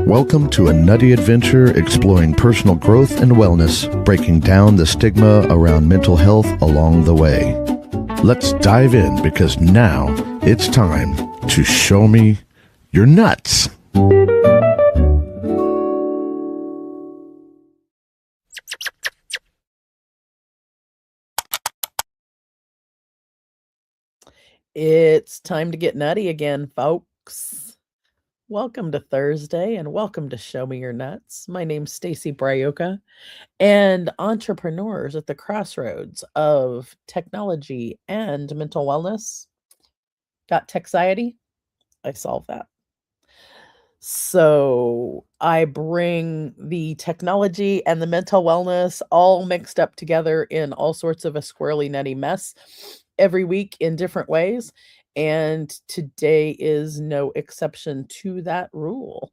Welcome to a nutty adventure exploring personal growth and wellness, breaking down the stigma around mental health along the way. Let's dive in because now it's time to show me your nuts. It's time to get nutty again, folks. Welcome to Thursday and welcome to Show Me Your Nuts. My name's Stacy Braiuca, and entrepreneurs at the crossroads of technology and mental wellness. Got Techxiety? I solve that. So I bring the technology and the mental wellness all mixed up together in all sorts of a squirrely nutty mess every week in different ways. And today is no exception to that rule.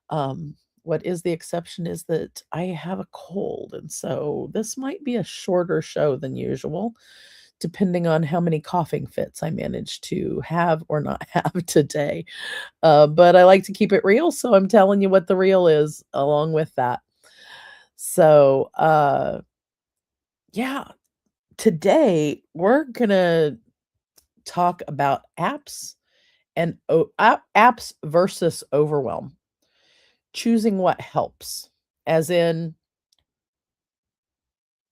What is the exception is that I have a cold. And so this might be a shorter show than usual, depending on how many coughing fits I manage to have or not have today. But I like to keep it real, so I'm telling you what the real is along with that. So, yeah, today we're gonna talk about apps and apps versus overwhelm. Choosing what helps, as in,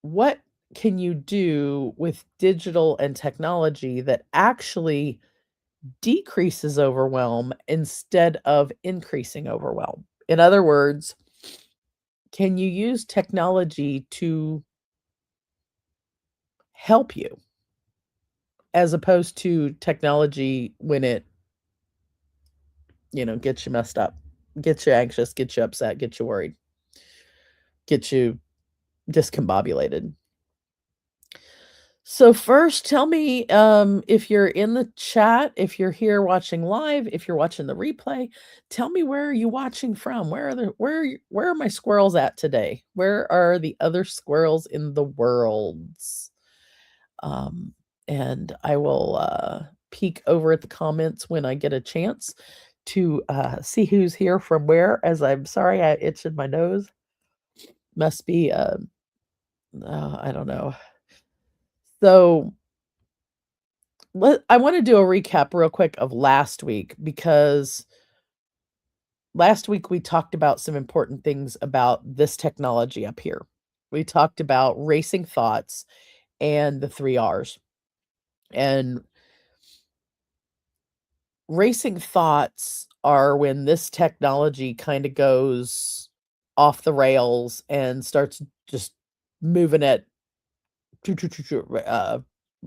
what can you do with digital and technology that actually decreases overwhelm instead of increasing overwhelm? In other words, can you use technology to help you as opposed to technology when it, gets you messed up, gets you anxious, gets you upset, gets you worried, gets you discombobulated? So first, tell me, if you're in the chat, if you're here watching live, if you're watching the replay, tell me, where are you watching from? Where are my squirrels at today? Where are the other squirrels in the worlds? And I will peek over at the comments when I get a chance to see who's here from where. As I'm sorry, I itched my nose. Must be I don't know. So I want to do a recap real quick of last week, because last week we talked about some important things about this technology up here. We talked about racing thoughts and the 3 R's. And racing thoughts are when this technology kind of goes off the rails and starts just moving at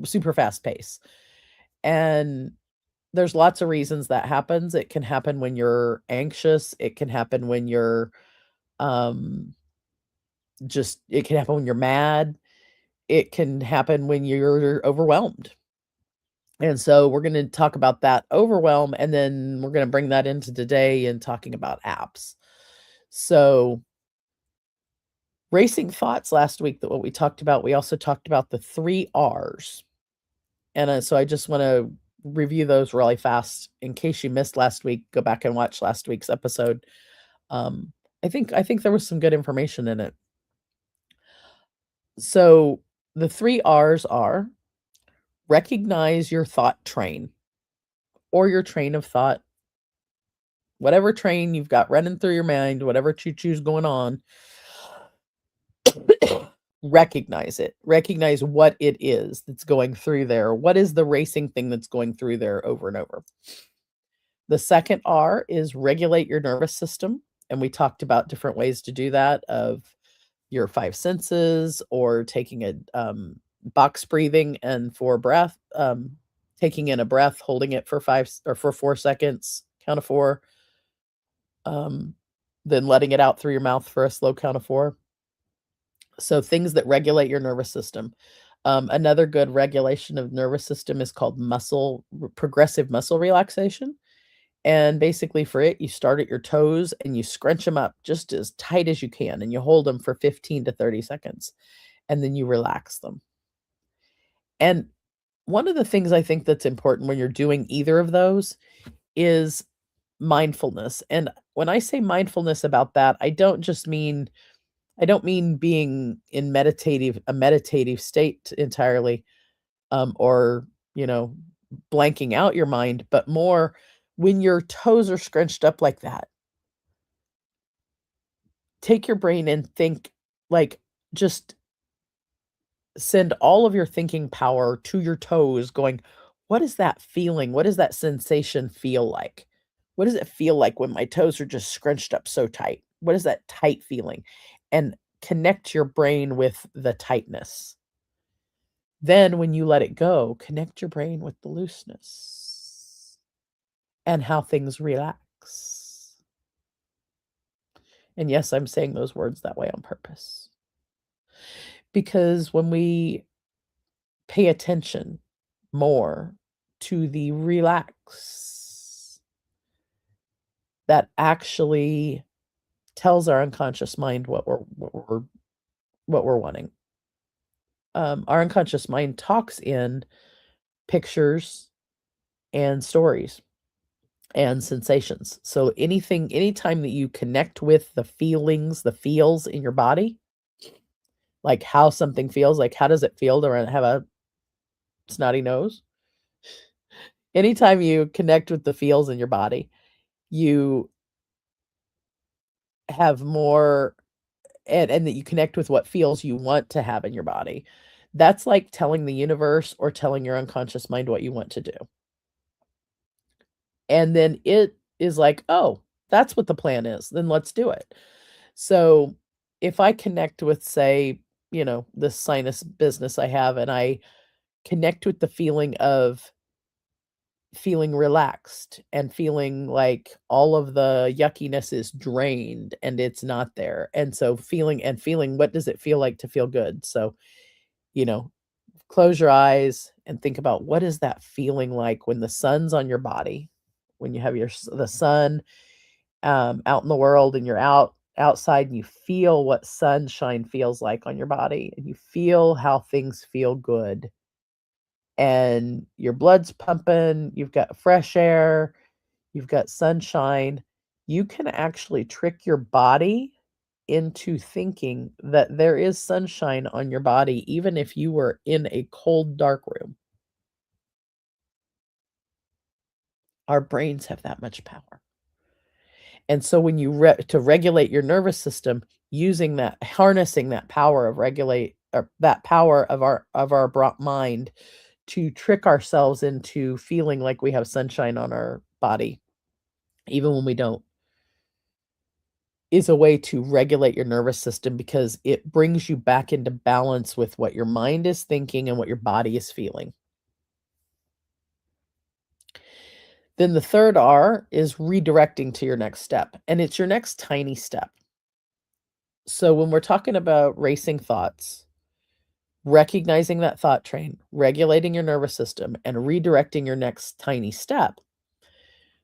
super fast pace. And there's lots of reasons that happens. It can happen when you're anxious. It can happen when you're um it can happen when you're mad. It can happen when you're overwhelmed. And so we're going to talk about that overwhelm, and then we're going to bring that into today and talking about apps. So racing thoughts last week, that what we talked about, we also talked about the 3 R's. And so I just want to review those really fast in case you missed last week. Go back and watch last week's episode. I think there was some good information in it. So the 3 R's are: recognize your thought train, or your train of thought, whatever train you've got running through your mind, whatever choo-choo's going on. Recognize it. Recognize what it is that's going through there. What is the racing thing that's going through there over and over? The second R is regulate your nervous system. And we talked about different ways to do that, of your 5 senses, or taking a box breathing, and for breath, taking in a breath, holding it for 4 seconds, count of 4, then letting it out through your mouth for a slow count of 4. So things that regulate your nervous system. Another good regulation of nervous system is called progressive muscle relaxation. And basically for it, you start at your toes and you scrunch them up just as tight as you can, and you hold them for 15 to 30 seconds, and then you relax them. And one of the things I think that's important when you're doing either of those is mindfulness. And when I say mindfulness about that, I don't mean being in a meditative state entirely, or, you know, blanking out your mind, but more when your toes are scrunched up like that, take your brain and think, like, just send all of your thinking power to your toes going, "What is that feeling? What does that sensation feel like? What does it feel like when my toes are just scrunched up so tight? What is that tight feeling?" And connect your brain with the tightness. Then when you let it go, connect your brain with the looseness and how things relax. And yes, I'm saying those words that way on purpose. Because when we pay attention more to the relax, that actually tells our unconscious mind what we're wanting. Our unconscious mind talks in pictures and stories and sensations. So anytime that you connect with the feelings, the feels in your body, like how something feels, like how does it feel to have a snotty nose? Anytime you connect with the feels in your body, you have more, and that you connect with what feels you want to have in your body. That's like telling the universe or telling your unconscious mind what you want to do. And then it is like, "Oh, that's what the plan is. Then let's do it." So, if I connect with, say, this sinus business I have, and I connect with the feeling of feeling relaxed and feeling like all of the yuckiness is drained and it's not there. And so feeling what does it feel like to feel good? So, you know, close your eyes and think about what is that feeling like when the sun's on your body, when you have the sun out in the world and you're outside and you feel what sunshine feels like on your body and you feel how things feel good and your blood's pumping, you've got fresh air, you've got sunshine. You can actually trick your body into thinking that there is sunshine on your body, even if you were in a cold, dark room. Our brains have that much power. And so when to regulate your nervous system, harnessing that power of regulate or that power of our mind to trick ourselves into feeling like we have sunshine on our body, even when we don't, is a way to regulate your nervous system because it brings you back into balance with what your mind is thinking and what your body is feeling. Then the third R is redirecting to your next step, and it's your next tiny step. So when we're talking about racing thoughts, recognizing that thought train, regulating your nervous system, and redirecting your next tiny step.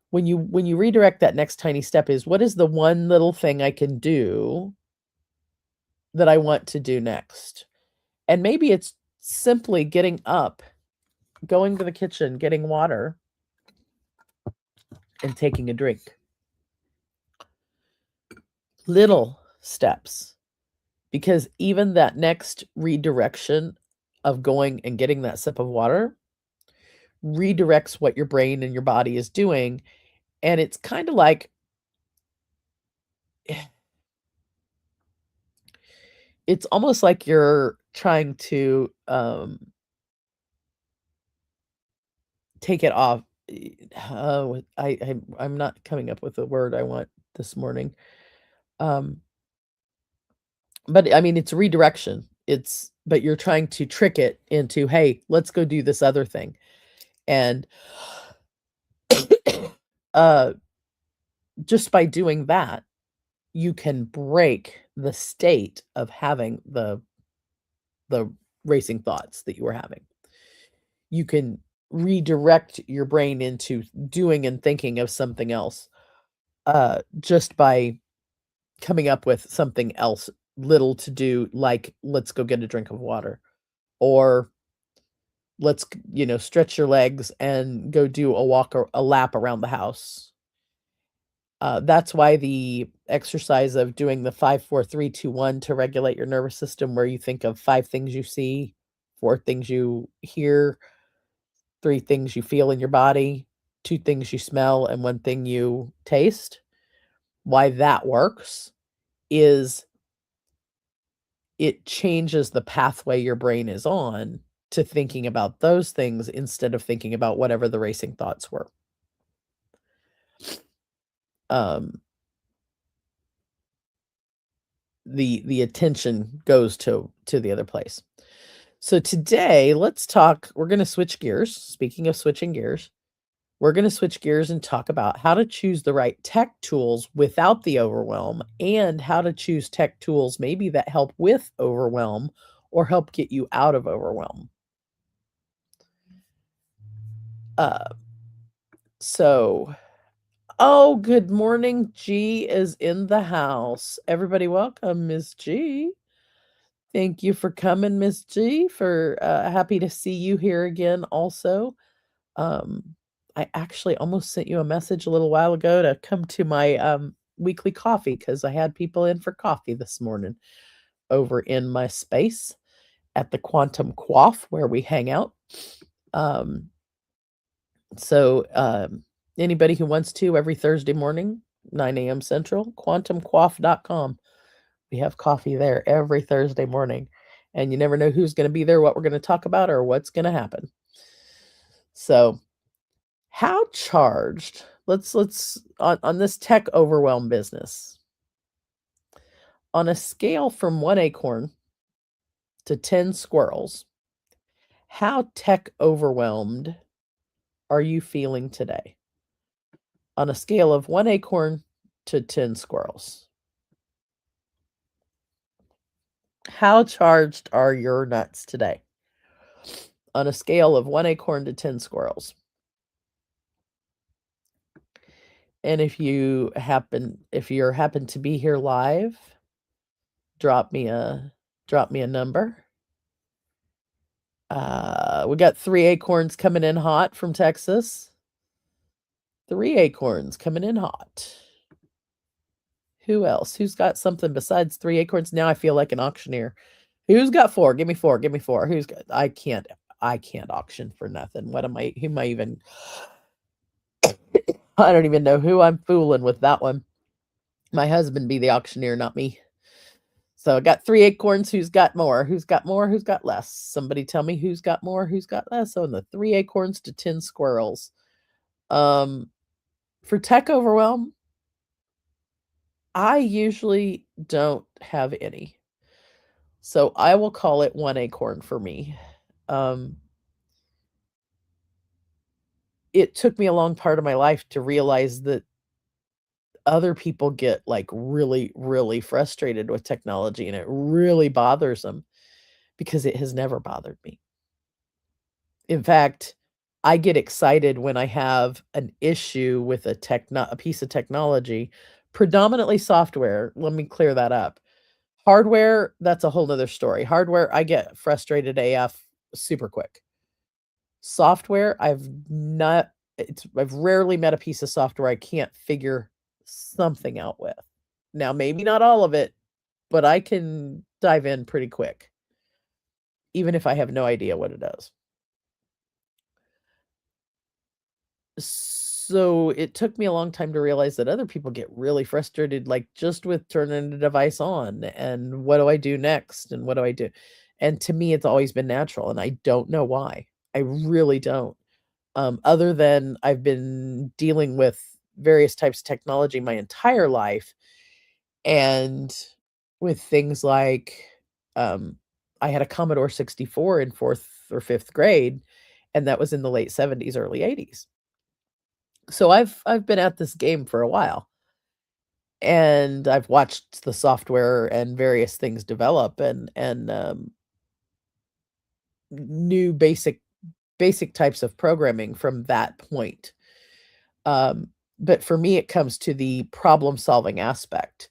When you redirect that next tiny step is what is the one little thing I can do that I want to do next? And maybe it's simply getting up, going to the kitchen, getting water, and taking a drink. Little steps. Because even that next redirection of going and getting that sip of water redirects what your brain and your body is doing. And it's kind of like it's almost like you're trying to take it off. I'm not coming up with the word I want this morning. Um, but I mean, it's redirection. But you're trying to trick it into, hey, let's go do this other thing. And just by doing that, you can break the state of having the racing thoughts that you were having. You can redirect your brain into doing and thinking of something else, just by coming up with something else little to do, like let's go get a drink of water, or let's stretch your legs and go do a lap around the house. That's why the exercise of doing the 5, 4, 3, 2, 1 to regulate your nervous system, where you think of 5 things you see, 4 things you hear, 3 things you feel in your body, 2 things you smell, and 1 thing you taste. Why that works is it changes the pathway your brain is on to thinking about those things instead of thinking about whatever the racing thoughts were. Um, the attention goes to the other place. So today, let's talk. We're going to switch gears. Speaking of switching gears, we're going to switch gears and talk about how to choose the right tech tools without the overwhelm, and how to choose tech tools maybe that help with overwhelm or help get you out of overwhelm. Uh, so, oh, good morning. G is in the house. Everybody, welcome, Miss G. Thank you for coming, Miss G. For happy to see you here again. Also, I actually almost sent you a message a little while ago to come to my weekly coffee, because I had people in for coffee this morning over in my space at the Quantum Quaff where we hang out. So anybody who wants to, every Thursday morning, 9 a.m. Central, quantumquaff.com. We have coffee there every Thursday morning, and you never know who's going to be there, what we're going to talk about, or what's going to happen. So, how charged? Let's on this tech overwhelm business. On a scale from 1 acorn to 10 squirrels, how tech overwhelmed are you feeling today? On a scale of 1 acorn to 10 squirrels. How charged are your nuts today? On a scale of 1 acorn to 10 squirrels. And if you're happen to be here live, drop me a number. We got 3 acorns coming in hot from Texas. 3 acorns coming in hot. Who else? Who's got something besides 3 acorns? Now I feel like an auctioneer. Who's got 4? Give me 4. Give me 4. Who's got? I can't auction for nothing. Who am I even? I don't even know who I'm fooling with that one. My husband be the auctioneer, not me. So I got 3 acorns. Who's got more? Who's got more? Who's got less? Somebody tell me who's got more, who's got less on the 3 acorns to 10 squirrels. For tech overwhelm, I usually don't have any. So I will call it 1 acorn for me. It took me a long part of my life to realize that other people get like really, really frustrated with technology, and it really bothers them, because it has never bothered me. In fact, I get excited when I have an issue with a piece of technology, predominantly software. Let me clear that up. Hardware, that's a whole nother story. Hardware, I get frustrated AF super quick. Software, I've rarely met a piece of software I can't figure something out with. Now, maybe not all of it, but I can dive in pretty quick, even if I have no idea what it does. So it took me a long time to realize that other people get really frustrated, like just with turning the device on and what do I do next and what do I do? And to me, it's always been natural, and I don't know why. I really don't. Other than I've been dealing with various types of technology my entire life, and with things like, I had a Commodore 64 in 4th or 5th grade, and that was in the late 70s, early 80s. So I've been at this game for a while, and I've watched the software and various things develop, and new basic types of programming from that point. But for me, it comes to the problem solving aspect,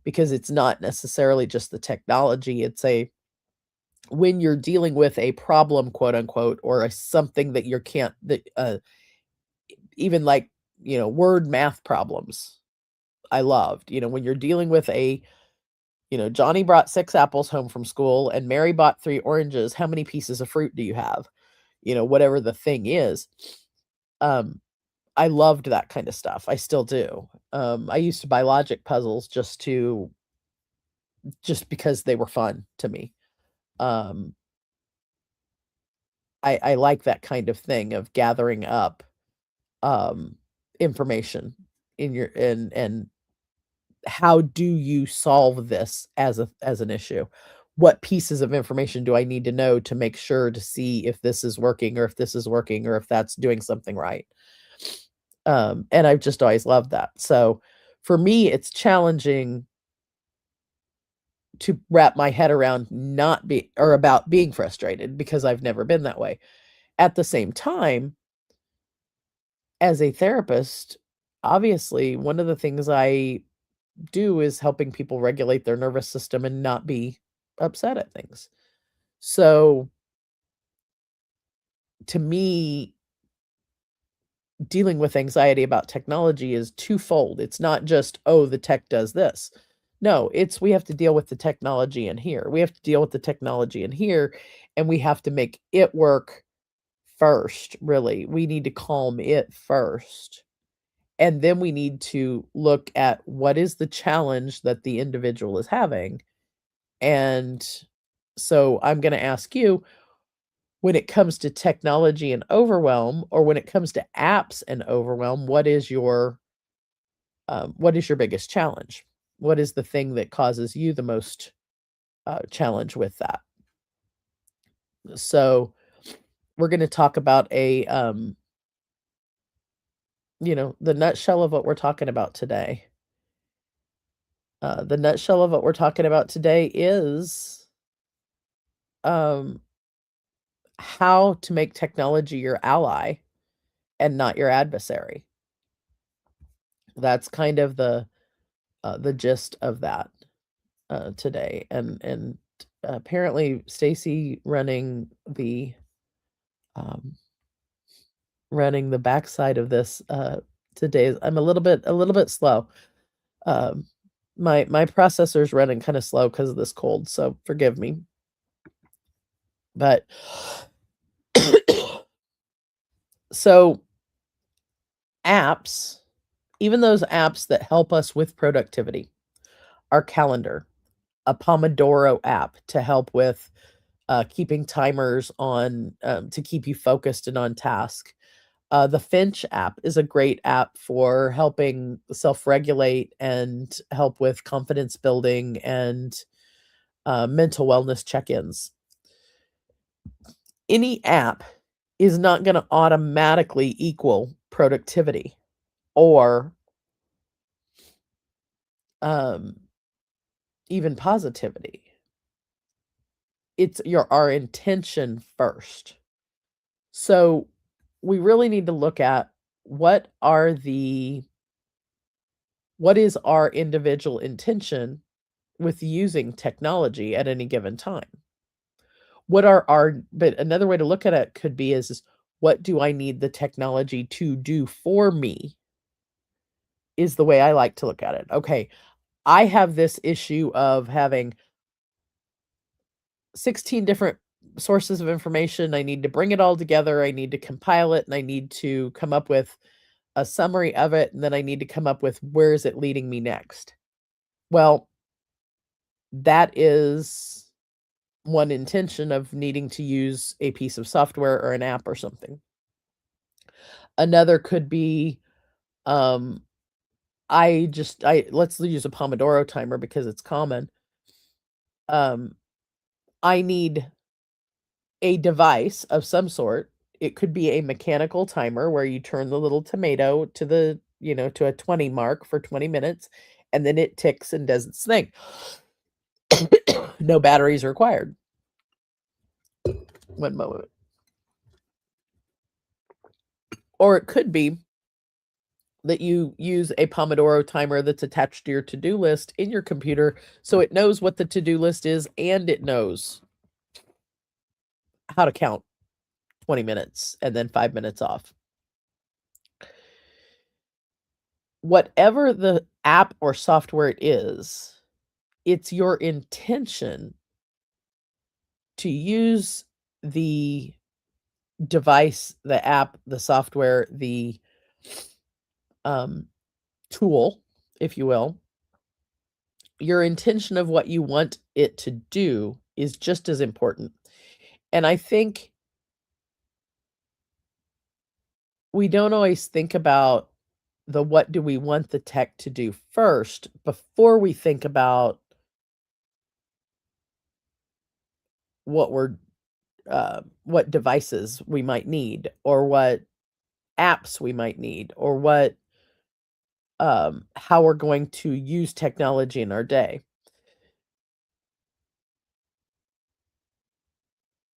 because it's not necessarily just the technology. When you're dealing with a problem, quote unquote, or something that you can't, that even like, word math problems. I loved. When you're dealing with Johnny brought 6 apples home from school and Mary bought 3 oranges, how many pieces of fruit do you have? Whatever the thing is. Um, I loved that kind of stuff. I still do. I used to buy logic puzzles just because they were fun to me. Um, I like that kind of thing of gathering up um information in your and how do you solve this as an issue? What pieces of information do I need to know to make sure to see if this is working or if this is working or if that's doing something right? And I've just always loved that. So for me, it's challenging to wrap my head around not be or about being frustrated because I've never been that way. At the same time, as a therapist, obviously, one of the things I do is helping people regulate their nervous system and not be upset at things. So, to me, dealing with anxiety about technology is twofold. It's not just, "Oh, the tech does this." No, it's we have to deal with the technology in here. We have to deal with the technology in here, and we have to make it work first, really. We need to calm it first. And then we need to look at what is the challenge that the individual is having. And so I'm going to ask you, when it comes to technology and overwhelm, or when it comes to apps and overwhelm, what is your biggest challenge? What is the thing that causes you the most challenge with that? So we're going to talk about the nutshell of what we're talking about today. The nutshell of what we're talking about today is um, how to make technology your ally and not your adversary. That's kind of the gist of that today. And apparently, Stacy um, running the backside of this today. I'm a little bit slow. Um, my processor's running kind of slow because of this cold, so forgive me. But so apps, even those apps that help us with productivity, our calendar, a Pomodoro app to help with keeping timers on to keep you focused and on task. The Finch app is a great app for helping self-regulate and help with confidence building and mental wellness check-ins. Any app is not going to automatically equal productivity or um, even positivity. It's our intention first. So we really need to look at what is our individual intention with using technology at any given time. But another way to look at it could be is what do I need the technology to do for me? Is the way I like to look at it. Okay, I have this issue of having 16 different sources of information. I need to bring it all together. I need to compile it and I need to come up with a summary of it. And then I need to come up with where is it leading me next? Well, that is one intention of needing to use a piece of software or an app or something. Another could be, um, let's use a Pomodoro timer because it's common. I need a device of some sort. It could be a mechanical timer where you turn the little tomato to a 20 mark for 20 minutes, and then it ticks and does its thing. No batteries required. One moment. Or it could be that you use a Pomodoro timer that's attached to your to-do list in your computer, so it knows what the to-do list is and it knows how to count 20 minutes and then 5 minutes off. whatever the app or software it is, it's your intention to use the device, the app, the software, the um, tool, if you will. Your intention of what you want it to do is just as important. And I think we don't always think about the what do we want the tech to do first before we think about what we're what devices we might need, or what apps we might need, or what how we're going to use technology in our day.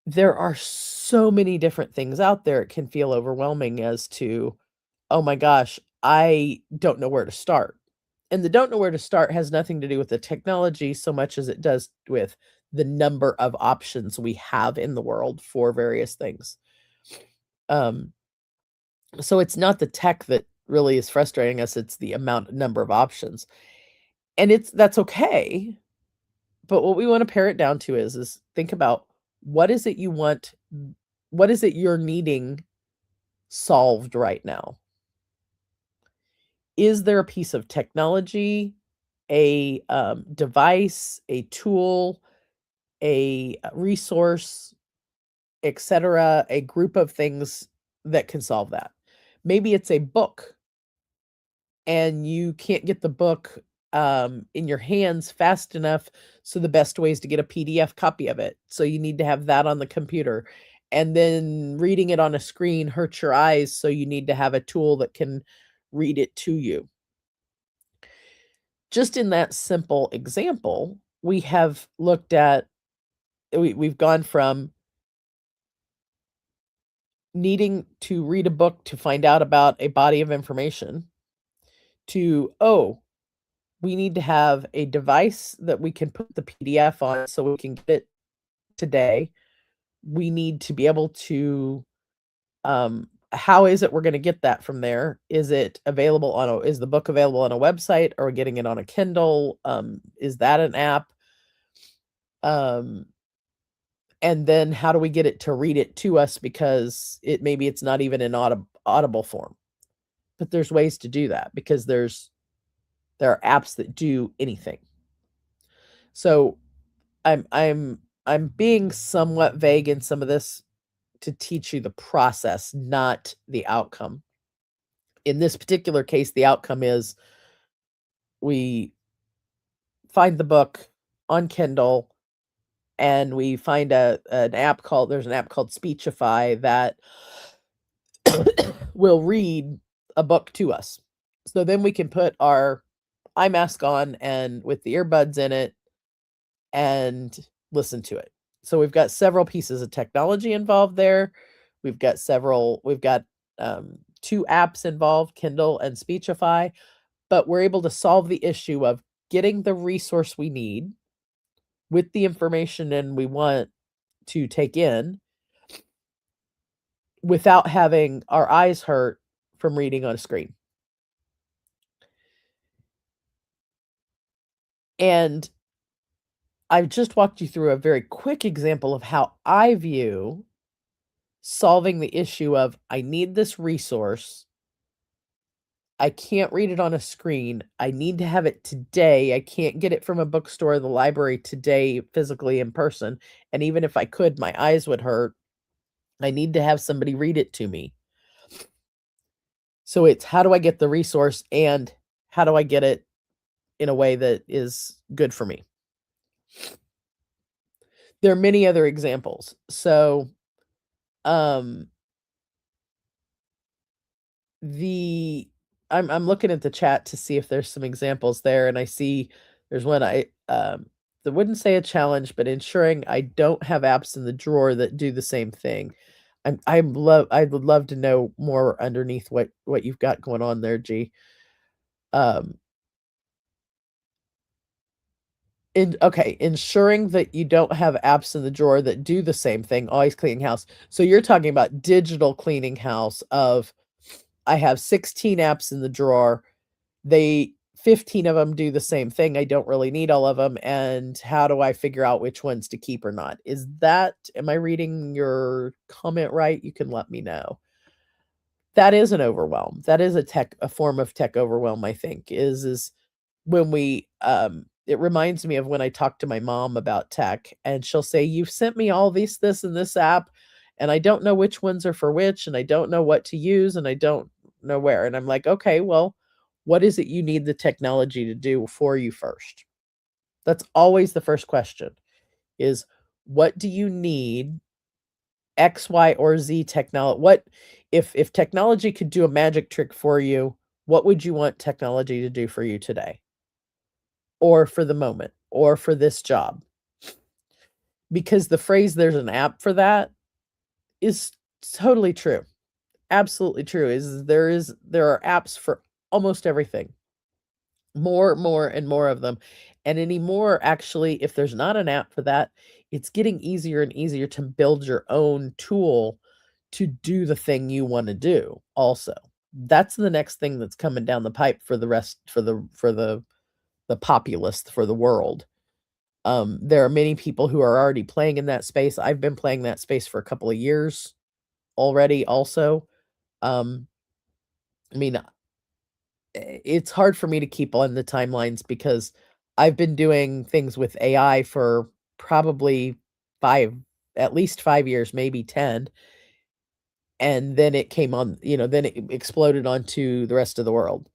There are so many different things out there, it can feel overwhelming as to, "Oh my gosh, I don't know where to start." And the don't know where to start has nothing to do with the technology so much as it does with the number of options we have in the world for various things. Um, so it's not the tech that really is frustrating us, it's the number of options. And that's okay, but what we wanna pare it down to is think about what is it you want, what is it you're needing solved right now? Is there a piece of technology, a, device, a tool, a resource, etcetera, a group of things that can solve that? Maybe it's a book and you can't get the book, in your hands fast enough, so the best way is to get a PDF copy of it. So you need to have that on the computer, and then reading it on a screen hurts your eyes, so you need to have a tool that can read it to you. Just in that simple example, we have looked at we've gone from needing to read a book to find out about a body of information to, "Oh, we need to have a device that we can put the PDF on so we can get it today. We need to be able to, how is it we're gonna get that from there? Is the book available on a website? Or are we getting it on a Kindle? Is that an app? Um, and then how do we get it to read it to us because maybe it's not even in audible form? But there's ways to do that because there are apps that do anything. So I'm being somewhat vague in some of this to teach you the process, not the outcome. In this particular case, the outcome is we find the book on Kindle and we find there's an app called Speechify that will read a book to us. So then we can put our eye mask on and with the earbuds in it and listen to it. So we've got several pieces of technology involved there. We've got 2 apps involved, Kindle and Speechify, but we're able to solve the issue of getting the resource we need with the information and we want to take in without having our eyes hurt from reading on a screen. And I've just walked you through a very quick example of how I view solving the issue of I need this resource. I can't read it on a screen. I need to have it today. I can't get it from a bookstore or the library today physically in person. And even if I could, my eyes would hurt. I need to have somebody read it to me. So it's how do I get the resource and how do I get it in a way that is good for me? There are many other examples. So, um, the I'm looking at the chat to see if there's some examples there, and I see there's one that wouldn't say a challenge, but ensuring I don't have apps in the drawer that do the same thing. I would love to know more underneath what you've got going on there, G. Um, ensuring that you don't have apps in the drawer that do the same thing, always cleaning house. So you're talking about digital cleaning house of I have 16 apps in the drawer. they 15 of them do the same thing. I don't really need all of them, and how do I figure out which ones to keep or not? Am I reading your comment right? You can let me know. That is an overwhelm. That is a form of tech overwhelm, I think, is when it reminds me of when I talk to my mom about tech, and she'll say, "You've sent me all this, and this app, and I don't know which ones are for which, and I don't know what to use, and I don't know where." And I'm like, "Okay, well, what is it you need the technology to do for you first?" That's always the first question is, "What do you need X, Y, or Z technology? What if technology could do a magic trick for you, what would you want technology to do for you today? Or for the moment, or for this job?" Because the phrase, "There's an app for that," is totally true. Absolutely true, there are apps for almost everything. More, and more of them. And anymore, actually, if there's not an app for that, it's getting easier and easier to build your own tool to do the thing you wanna do also. That's the next thing that's coming down the pipe for the rest for the populace, for the world. There are many people who are already playing in that space. I've been playing that space for a couple of years already also. Um, I mean, it's hard for me to keep on the timelines because I've been doing things with AI for probably 5 at least 5 years, maybe 10, and then it came on, then it exploded onto the rest of the world.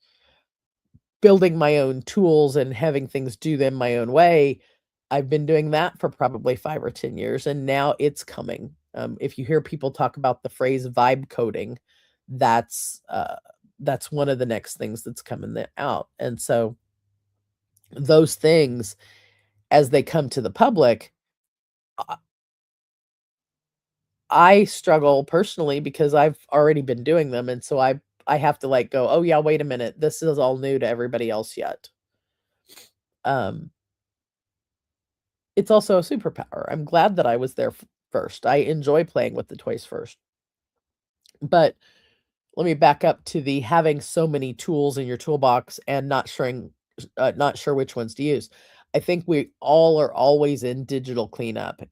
Building my own tools and having things do them my own way, I've been doing that for probably 5 or 10 years, and now it's coming. If you hear people talk about the phrase vibe coding, that's, uh, that's one of the next things that's coming out, and so those things, as they come to the public, I I struggle personally because I've already been doing them, and so I have to, like, go, "Oh, yeah, wait a minute, this is all new to everybody else yet." Um It's also a superpower. I'm glad that I was there first. I enjoy playing with the toys first. But let me back up to the having so many tools in your toolbox and not sure which ones to use. I think we all are always in digital cleanup.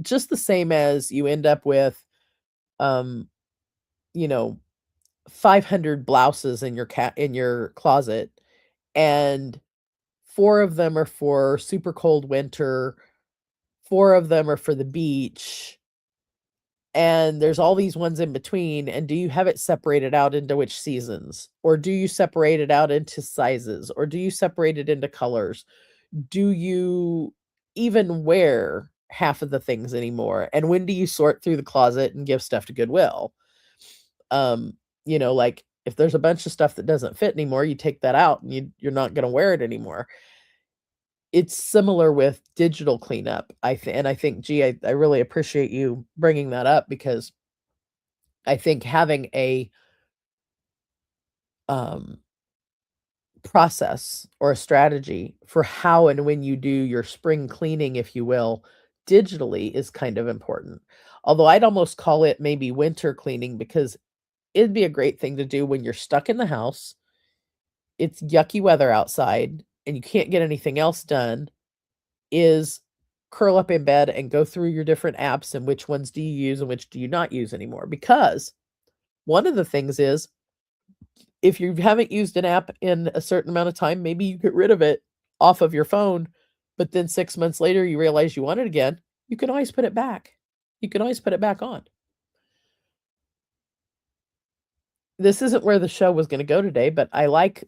Just the same as you end up with, um, you know, 500 blouses in your closet, and 4 of them are for super cold winter, 4 of them are for the beach, and there's all these ones in between, and do you have it separated out into which seasons? Or do you separate it out into sizes? Or do you separate it into colors? Do you even wear half of the things anymore? And when do you sort through the closet and give stuff to Goodwill? Um, like, if there's a bunch of stuff that doesn't fit anymore, you take that out and you're not gonna wear it anymore. It's similar with digital cleanup, and I think, gee, I really appreciate you bringing that up because I think having a, um, process or a strategy for how and when you do your spring cleaning, if you will, digitally is kind of important. Although I'd almost call it maybe winter cleaning because it'd be a great thing to do when you're stuck in the house, it's yucky weather outside, and you can't get anything else done, is curl up in bed and go through your different apps and which ones do you use and which do you not use anymore. Because one of the things is, if you haven't used an app in a certain amount of time, maybe you get rid of it off of your phone, but then 6 months later you realize you want it again, you can always put it back. You can always put it back on. This isn't where the show was gonna go today, but I like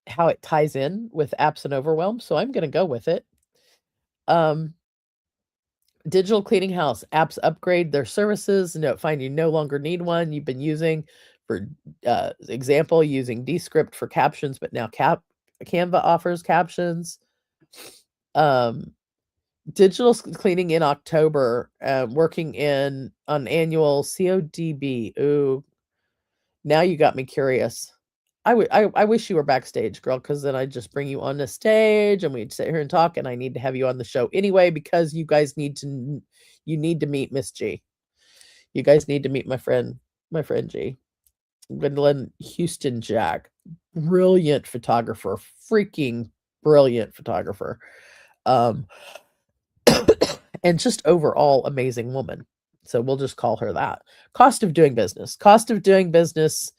how it ties in with apps and overwhelm, so I'm gonna go with it. Um, Digital cleaning house, apps upgrade their services, find you no longer need one you've been using for, example, using Descript for captions, but now Canva offers captions. Um, Digital cleaning in October, working in on annual CODB. Ooh, now you got me curious. I wish you were backstage, girl, because then I'd just bring you on the stage and we'd sit here and talk. And I need to have you on the show anyway because you need to meet Miss G. You guys need to meet my friend G. Gwendolyn Houston Jack, brilliant photographer, freaking brilliant photographer. Um, and just overall amazing woman. So we'll just call her that. Cost of doing business. Cost of doing business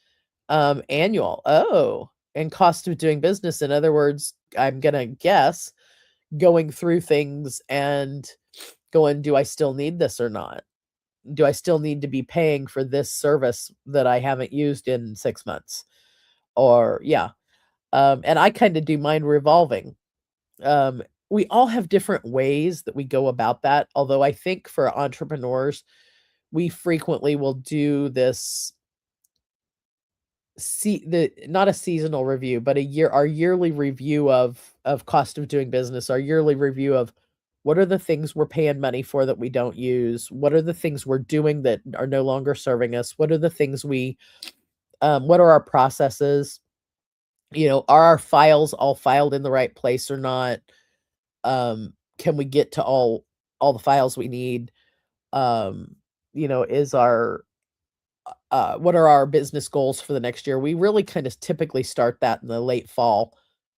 annual. Oh, and cost of doing business. In other words, I'm going to guess going through things and going, do I still need this or not? Do I still need to be paying for this service that I haven't used in 6 months? Or, yeah. And I kind of do mine revolving. We all have different ways that we go about that. Although I think for entrepreneurs, we frequently will do this not a seasonal review, but our yearly review of cost of doing business, our yearly review of what are the things we're paying money for that we don't use? What are the things we're doing that are no longer serving us? What are the things what are our processes? Are our files all filed in the right place or not? Can we get to all the files we need? Is our what are our business goals for the next year? We really kind of typically start that in the late fall.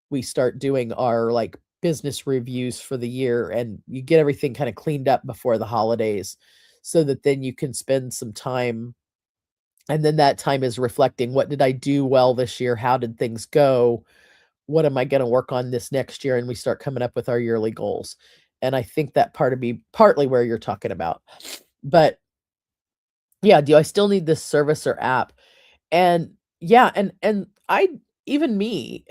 We start doing our like business reviews for the year, and you get everything kind of cleaned up before the holidays so that then you can spend some time, and then that time is reflecting, what did I do well this year? How did things go? What am I going to work on this next year? And we start coming up with our yearly goals. And I think that part of be partly where you're talking about. But yeah, do I still need this service or app? And yeah, and I even me,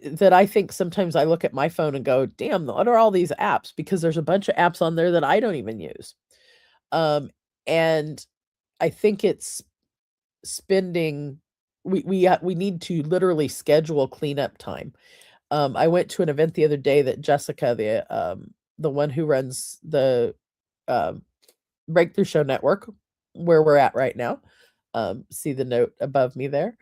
that I think sometimes I look at my phone and go, "Damn, what are all these apps?" Because there's a bunch of apps on there that I don't even use. Um, and I think it's spending we need to literally schedule cleanup time. I went to an event the other day that Jessica, the one who runs the um, Breakthrough Show Network, where we're at right now. See the note above me there.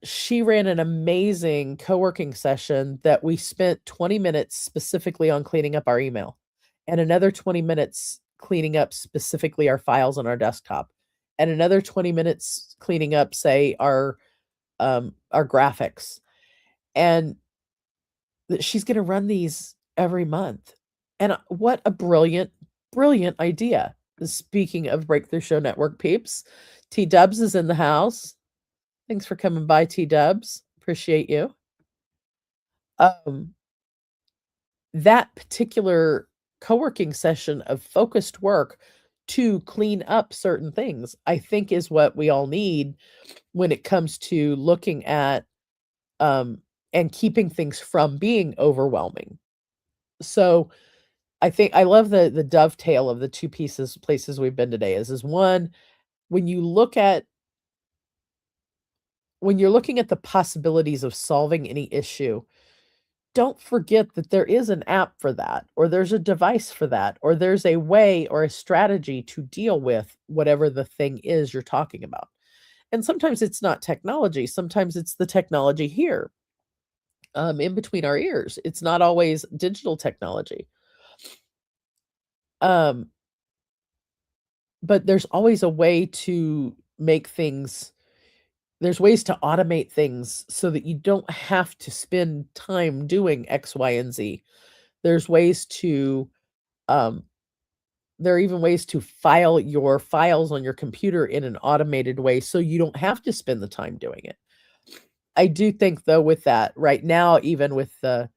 She ran an amazing co-working session that we spent 20 minutes specifically on cleaning up our email, and another 20 minutes cleaning up specifically our files on our desktop, and another 20 minutes cleaning up, say, our graphics. And she's going to run these every month. And what a brilliant, brilliant idea. Speaking of Breakthrough Show Network peeps, T Dubs is in the house. Thanks for coming by, T Dubs. Appreciate you. Um, that particular co-working session of focused work to clean up certain things, I think is what we all need when it comes to looking at and keeping things from being overwhelming. So I think I love the dovetail of the two places we've been today is one, when you look at when you're looking at the possibilities of solving any issue, don't forget that there is an app for that, or there's a device for that, or there's a way or a strategy to deal with whatever the thing is you're talking about. And sometimes it's not technology, sometimes it's the technology here, in between our ears. It's not always digital technology. Um, but there's always a way to make things there's ways to automate things so that you don't have to spend time doing X, Y, and Z. There's ways to um, there are even ways to file your files on your computer in an automated way so you don't have to spend the time doing it. I do think though with that right now, even with the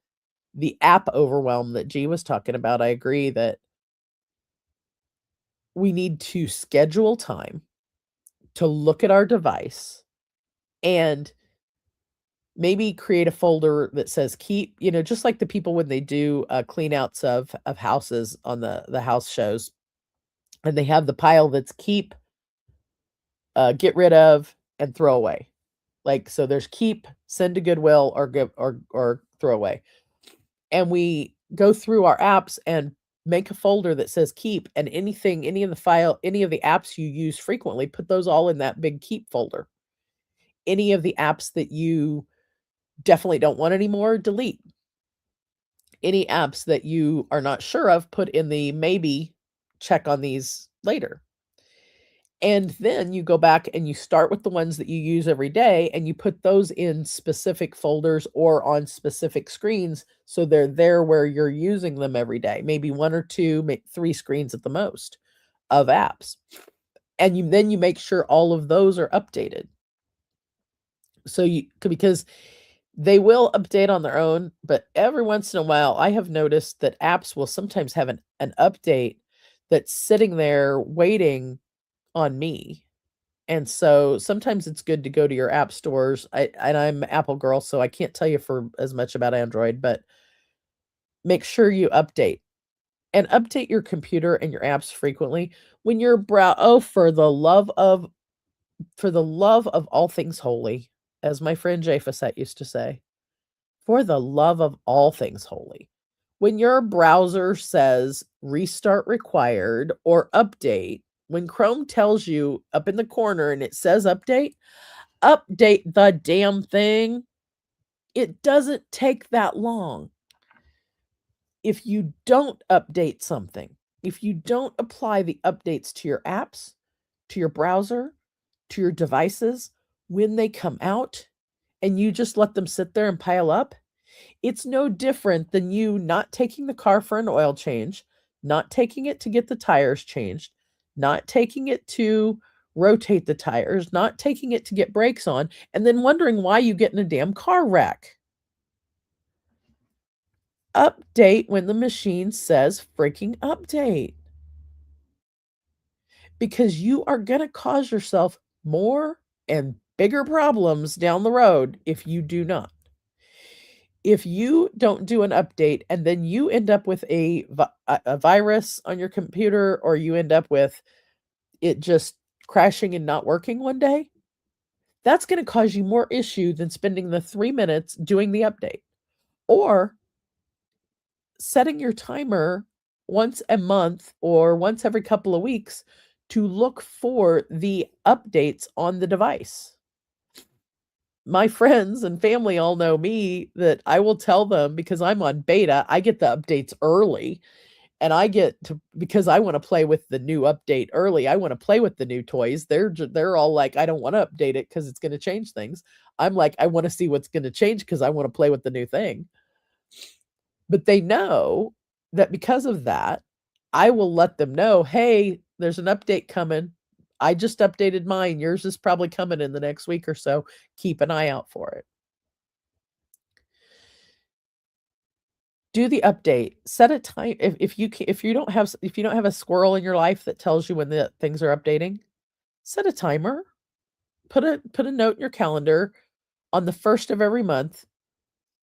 app overwhelm that G was talking about, I agree that we need to schedule time to look at our device and maybe create a folder that says keep, just like the people when they do clean outs of houses on the house shows, and they have the pile that's keep, get rid of, and throw away. Like, so there's keep, send to Goodwill, or give or throw away. And we go through our apps and make a folder that says keep, and any of the apps you use frequently, put those all in that big keep folder. Any of the apps that you definitely don't want anymore, delete. Any apps that you are not sure of, put in the maybe, check on these later. And then you go back and you start with the ones that you use every day and you put those in specific folders or on specific screens so they're there where you're using them every day. Maybe 1 or 2, 3 screens at the most of apps. And then you make sure all of those are updated. So because they will update on their own, but every once in a while I have noticed that apps will sometimes have an update that's sitting there waiting on me. And so sometimes it's good to go to your app stores. I'm an Apple girl, so I can't tell you for as much about Android, but make sure you update and update your computer and your apps frequently. When you're for the love of all things holy, as my friend Jay Facette used to say, for the love of all things holy. When your browser says restart required or update, when Chrome tells you up in the corner and it says update the damn thing. It doesn't take that long. If you don't update something, if you don't apply the updates to your apps, to your browser, to your devices, when they come out and you just let them sit there and pile up, it's no different than you not taking the car for an oil change, not taking it to get the tires changed, not taking it to rotate the tires, not taking it to get brakes on, and then wondering why you get in a damn car wreck. Update when the machine says freaking update. Because you are going to cause yourself more and bigger problems down the road if you do not. If you don't do an update and then you end up with a virus on your computer, or you end up with it just crashing and not working one day, that's going to cause you more issue than spending the 3 minutes doing the update, or setting your timer once a month or once every couple of weeks to look for the updates on the device. My friends and family all know me that I will tell them, because I'm on beta, I get the updates early, and I get to, because I want to play with the new update early. I want to play with the new toys. They're all like, I don't want to update it because it's going to change things. I'm like, I want to see what's going to change because I want to play with the new thing. But they know that because of that, I will let them know, hey, there's an update coming. I just updated mine. Yours is probably coming in the next week or so. Keep an eye out for it. Do the update. Set a time. If you don't have a squirrel in your life that tells you when the things are updating, set a timer. Put a note in your calendar on the first of every month.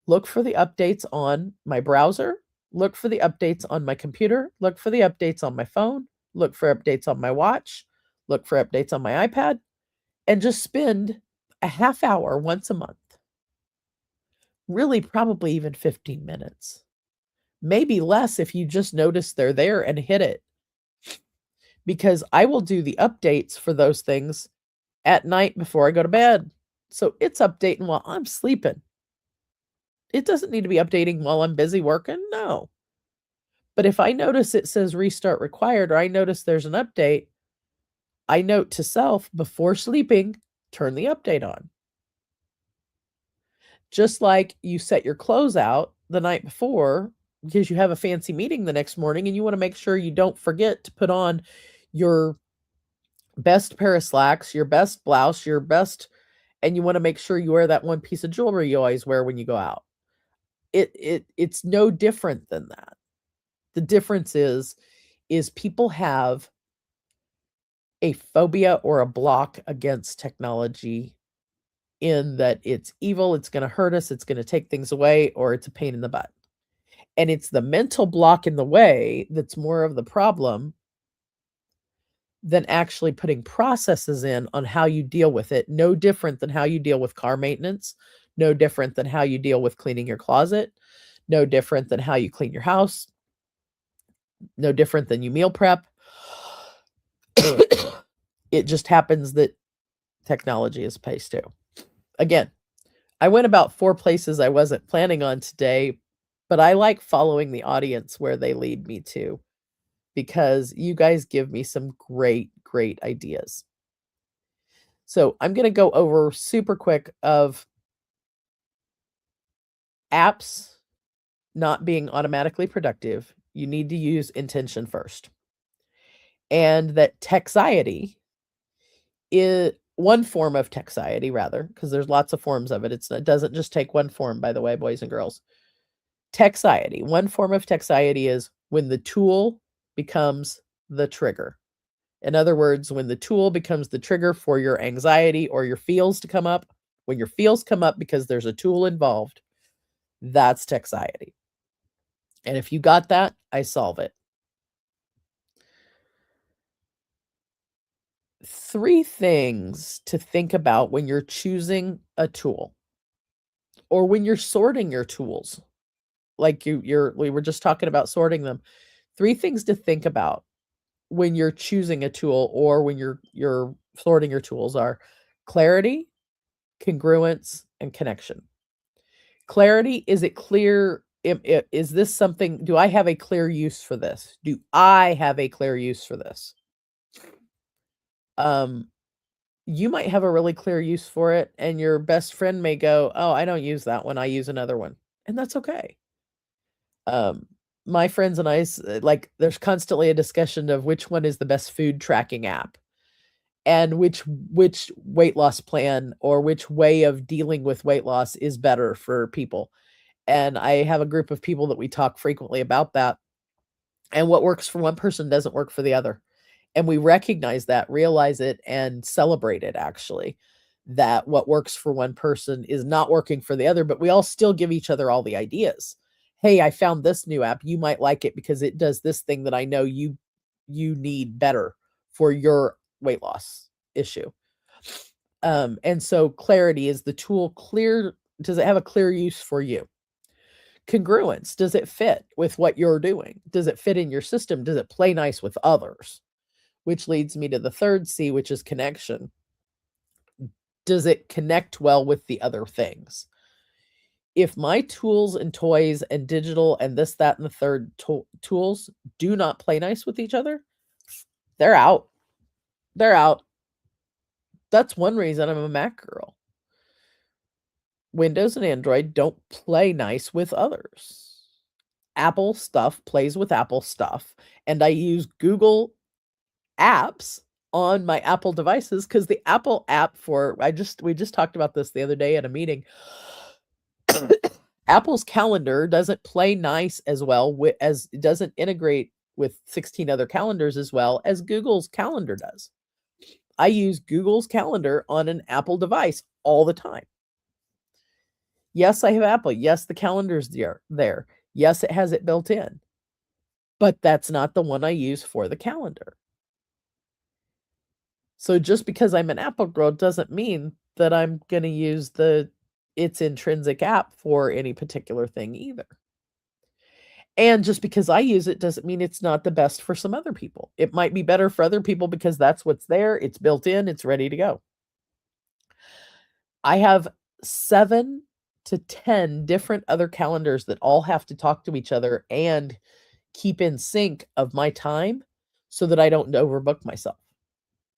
Look for the updates on my browser. Look for the updates on my computer. Look for the updates on my phone. Look for updates on my watch. Look for updates on my iPad. And just spend a half hour once a month. Really, probably even 15 minutes. Maybe less if you just notice they're there and hit it. Because I will do the updates for those things at night before I go to bed. So it's updating while I'm sleeping. It doesn't need to be updating while I'm busy working. No. But if I notice it says restart required, or I notice there's an update, I note to self before sleeping, turn the update on. Just like you set your clothes out the night before because you have a fancy meeting the next morning and you want to make sure you don't forget to put on your best pair of slacks, your best blouse, and you want to make sure you wear that one piece of jewelry you always wear when you go out. It's no different than that. The difference is people have a phobia or a block against technology, in that it's evil, it's going to hurt us, it's going to take things away, or it's a pain in the butt. And it's the mental block in the way that's more of the problem than actually putting processes in on how you deal with it. No different than how you deal with car maintenance, no different than how you deal with cleaning your closet, no different than how you clean your house, no different than you meal prep. It just happens that technology is pays too. Again, I went about 4 places I wasn't planning on today, but I like following the audience where they lead me to, because you guys give me some great great ideas. So I'm going to go over super quick of apps not being automatically productive. You need to use intention first. And that Techxiety is one form of Techxiety, rather, because there's lots of forms of it. It doesn't just take one form, by the way, boys and girls. Techxiety, one form of Techxiety is when the tool becomes the trigger. In other words, when the tool becomes the trigger for your anxiety or your feels to come up, when your feels come up because there's a tool involved, that's Techxiety. And if you got that, I solve it. 3 things to think about when you're choosing a tool or when you're sorting your tools. Like we were just talking about sorting them. 3 things to think about when you're choosing a tool or when you're sorting your tools are clarity, congruence, and connection. Clarity, is it clear? Is this something, do I have a clear use for this? Do I have a clear use for this? You might have a really clear use for it, and your best friend may go, "Oh, I don't use that one. I use another one." And that's okay. My friends and I, like, there's constantly a discussion of which one is the best food tracking app and which weight loss plan or which way of dealing with weight loss is better for people. And I have a group of people that we talk frequently about that. And what works for one person doesn't work for the other. And we recognize that, realize it, and celebrate it, actually, that what works for one person is not working for the other, but we all still give each other all the ideas. Hey, I found this new app. You might like it because it does this thing that I know you need better for your weight loss issue. And so clarity, is the tool clear? Does it have a clear use for you? Congruence, does it fit with what you're doing? Does it fit in your system? Does it play nice with others? Which leads me to the third C, which is connection. Does it connect well with the other things? If my tools and toys and digital and this, that, and the third tools do not play nice with each other, they're out. They're out. That's one reason I'm a Mac girl. Windows and Android don't play nice with others. Apple stuff plays with Apple stuff, and I use Google apps on my Apple devices because the Apple app we just talked about this the other day at a meeting. Apple's calendar doesn't play nice as well as it doesn't integrate with 16 other calendars as well as Google's calendar does. I use Google's calendar on an Apple device all the time. Yes, I have Apple. Yes, the calendar's there. Yes, it has it built in. But that's not the one I use for the calendar. So just because I'm an Apple girl doesn't mean that I'm going to use its intrinsic app for any particular thing either. And just because I use it doesn't mean it's not the best for some other people. It might be better for other people because that's what's there. It's built in. It's ready to go. I have 7 to 10 different other calendars that all have to talk to each other and keep in sync of my time so that I don't overbook myself.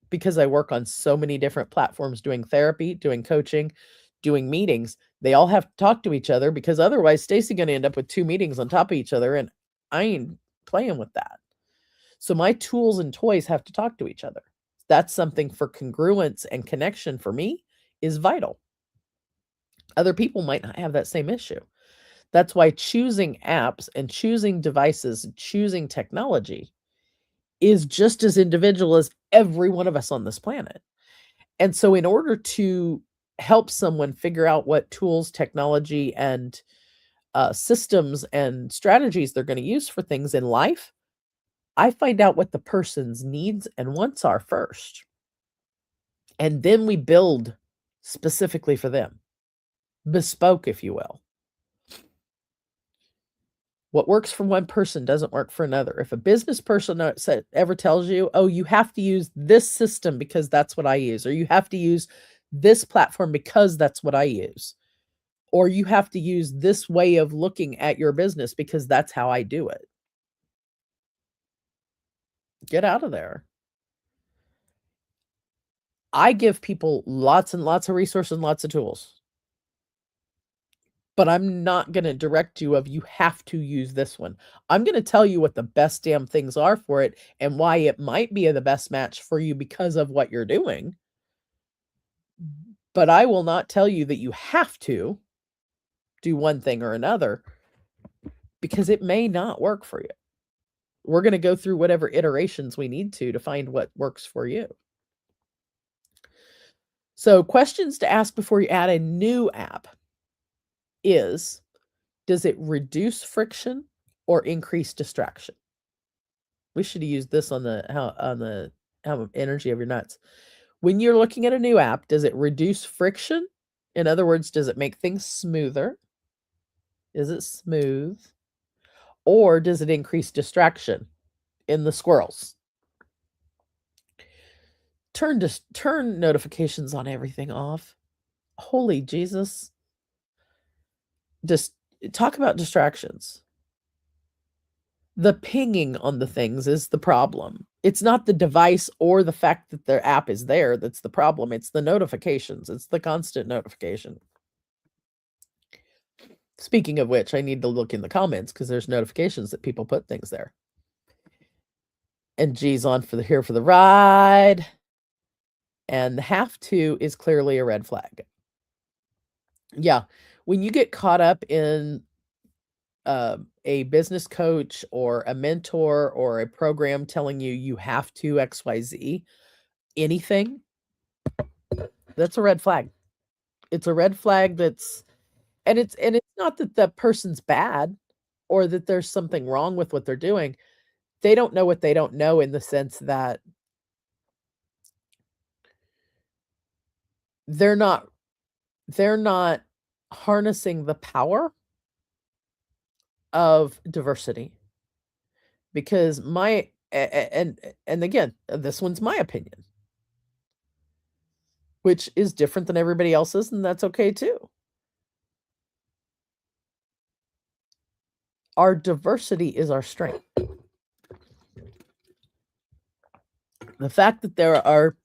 Because I work on so many different platforms doing therapy, doing coaching, doing meetings, they all have to talk to each other because otherwise Stacy's going to end up with 2 meetings on top of each other, and I ain't playing with that. So my tools and toys have to talk to each other. That's something for congruence and connection for me is vital. Other people might not have that same issue. That's why choosing apps and choosing devices, and choosing technology is just as individual as every one of us on this planet. And so in order to help someone figure out what tools, technology, and systems and strategies they're going to use for things in life, I find out what the person's needs and wants are first. And then we build specifically for them, bespoke, if you will. What works for one person doesn't work for another. If a business person ever tells you, oh, you have to use this system because that's what I use, or you have to use this platform because that's what I use, or you have to use this way of looking at your business because that's how I do it, get out of there. I give people lots and lots of resources and lots of tools. But I'm not gonna direct you of, "You have to use this one." I'm gonna tell you what the best damn things are for it and why it might be the best match for you because of what you're doing. But I will not tell you that you have to do one thing or another because it may not work for you. We're gonna go through whatever iterations we need to find what works for you. So, questions to ask before you add a new app is, does it reduce friction or increase distraction? We should have used this on the how energy of your nuts. When you're looking at a new app, does it reduce friction? In other words, does it make things smoother? Is it smooth? Or does it increase distraction in the squirrels? Turn notifications on everything off. Holy Jesus. Just talk about distractions. The pinging on the things is the problem. It's not the device or the fact that their app is there that's the problem. It's the notifications. It's the constant notification. Speaking of which, I need to look in the comments because there's notifications that people put things there. And G's on for the here for the ride. And the have to is clearly a red flag. Yeah. When you get caught up in a business coach or a mentor or a program telling you you have to XYZ, anything, that's a red flag. It's a red flag and it's not that the person's bad or that there's something wrong with what they're doing. They don't know what they don't know in the sense that they're not harnessing the power of diversity. Because and again, this one's my opinion, which is different than everybody else's, and that's okay too. Our diversity is our strength. The fact that there are